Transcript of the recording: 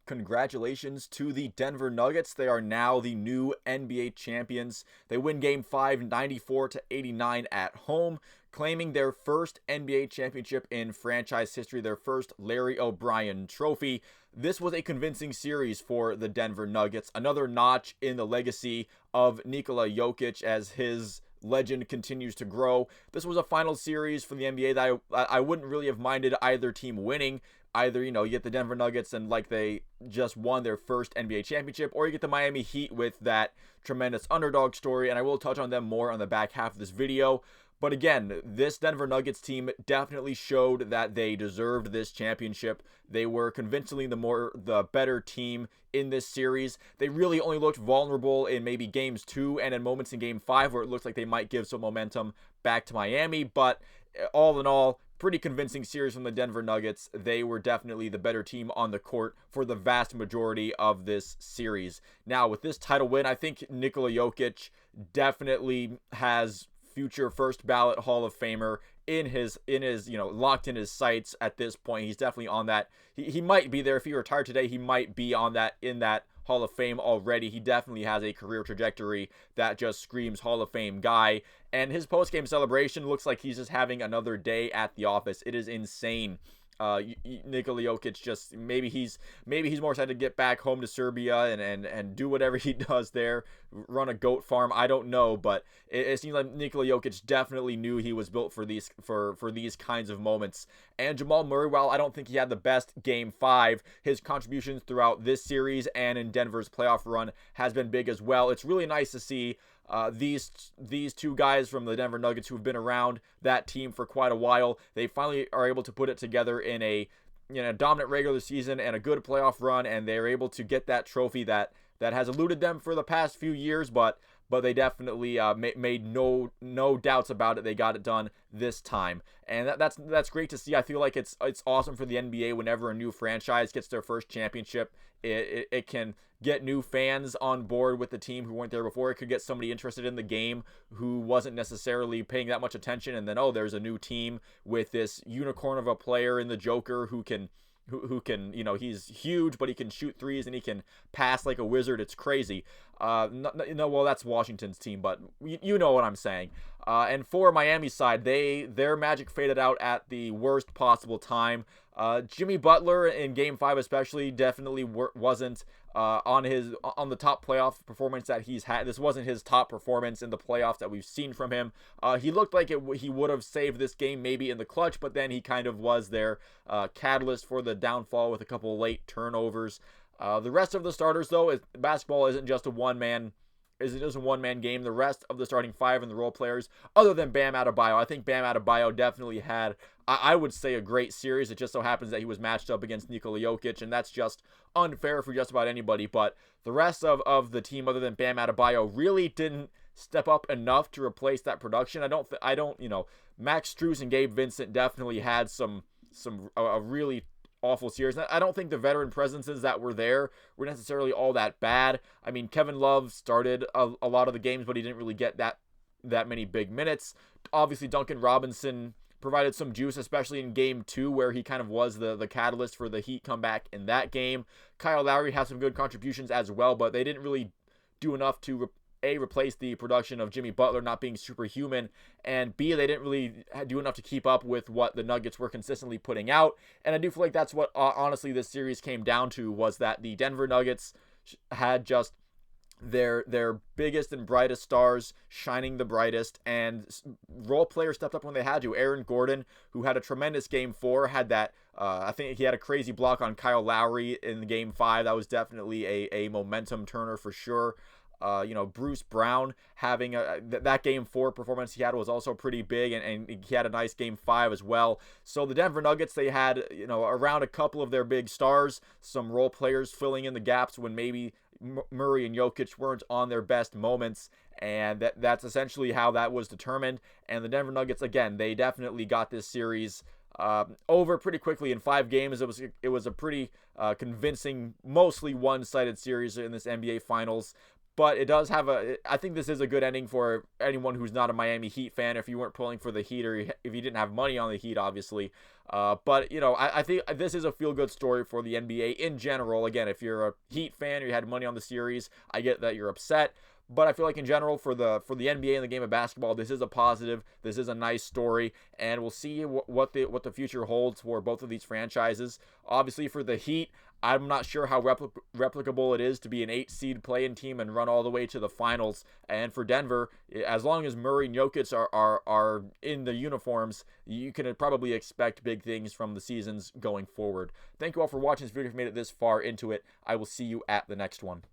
Congratulations to the Denver Nuggets. They are now the new NBA champions. They win Game 5 94-89 at home, claiming their first NBA championship in franchise history, their first Larry O'Brien trophy. This was a convincing series for the Denver Nuggets, another notch in the legacy of Nikola Jokic as his legend continues to grow. This was a final series for the NBA that I wouldn't really have minded either team winning. Either, you get the Denver Nuggets and like they just won their first NBA championship, or you get the Miami Heat with that tremendous underdog story, and I will touch on them more on the back half of this video. But again, this Denver Nuggets team definitely showed that they deserved this championship. They were convincingly the better team in this series. They really only looked vulnerable in maybe games 2 and in moments in game 5 where it looked like they might give some momentum back to Miami. But all in all, pretty convincing series from the Denver Nuggets. They were definitely the better team on the court for the vast majority of this series. Now, with this title win, I think Nikola Jokic definitely has future first ballot Hall of Famer in his locked in his sights at this point. He's definitely on that. He might be there if he retired today. He might be on that in that Hall of Fame already. He definitely has a career trajectory that just screams Hall of Fame guy. And his post-game celebration looks like he's just having another day at the office. It is insane. Nikola Jokic just maybe he's more excited to get back home to Serbia and do whatever he does there, run a goat farm. I don't know, but it seems like Nikola Jokic definitely knew he was built for these kinds of moments. And Jamal Murray, while I don't think he had the best game 5, his contributions throughout this series and in Denver's playoff run has been big as well. It's really nice to see these two guys from the Denver Nuggets who've been around that team for quite a while. They finally are able to put it together in a dominant regular season and a good playoff run, and they're able to get that trophy that has eluded them for the past few years, but they definitely made no doubts about it. They got it done this time, and that's great to see. I feel like it's awesome for the NBA whenever a new franchise gets their first championship. It can get new fans on board with the team who weren't there before. It could get somebody interested in the game who wasn't necessarily paying that much attention, and then there's a new team with this unicorn of a player in the Joker who can he's huge, but he can shoot threes and he can pass like a wizard. It's crazy. Well, that's Washington's team, but you know what I'm saying. And for Miami's side, their magic faded out at the worst possible time. Jimmy Butler in Game 5 especially definitely wasn't on the top playoff performance that he's had. This wasn't his top performance in the playoffs that we've seen from him. He looked like he would have saved this game maybe in the clutch, but then he kind of was their catalyst for the downfall with a couple late turnovers. The rest of the starters, though, basketball isn't just a one-man game. The rest of the starting 5 and the role players, other than Bam Adebayo, I think Bam Adebayo definitely had, I would say, a great series. It just so happens that he was matched up against Nikola Jokic, and that's just unfair for just about anybody. But the rest of the team, other than Bam Adebayo, really didn't step up enough to replace that production. Max Strus and Gabe Vincent definitely had a really awful series. I don't think the veteran presences that were there were necessarily all that bad. I mean, Kevin Love started a lot of the games, but he didn't really get that many big minutes. Obviously, Duncan Robinson provided some juice, especially in Game 2, where he kind of was the catalyst for the Heat comeback in that game. Kyle Lowry had some good contributions as well, but they didn't really do enough to replace the production of Jimmy Butler not being superhuman, and B, they didn't really do enough to keep up with what the Nuggets were consistently putting out. And I do feel like that's what honestly this series came down to, was that the Denver Nuggets had just their biggest and brightest stars shining the brightest, and role players stepped up when they had to. Aaron Gordon, who had a tremendous Game 4, had that I think he had a crazy block on Kyle Lowry in Game 5. That was definitely a momentum turner for sure. Bruce Brown having that Game 4 performance he had was also pretty big, and he had a nice Game 5 as well. So the Denver Nuggets, they had around a couple of their big stars, some role players filling in the gaps when maybe Murray and Jokic weren't on their best moments, and that's essentially how that was determined. And the Denver Nuggets, again, they definitely got this series over pretty quickly in 5 games. It was a pretty convincing, mostly one-sided series in this NBA Finals. But it does have I think this is a good ending for anyone who's not a Miami Heat fan. If you weren't pulling for the Heat, or if you didn't have money on the Heat, obviously. But I think this is a feel good story for the NBA in general. Again, if you're a Heat fan or you had money on the series, I get that you're upset. But I feel like in general for the NBA and the game of basketball, this is a positive. This is a nice story, and we'll see what the future holds for both of these franchises. Obviously, for the Heat, I'm not sure how replicable it is to be an 8 seed play-in team and run all the way to the finals. And for Denver, as long as Murray and Jokic are in the uniforms, you can probably expect big things from the seasons going forward. Thank you all for watching this video. If you made it this far into it, I will see you at the next one.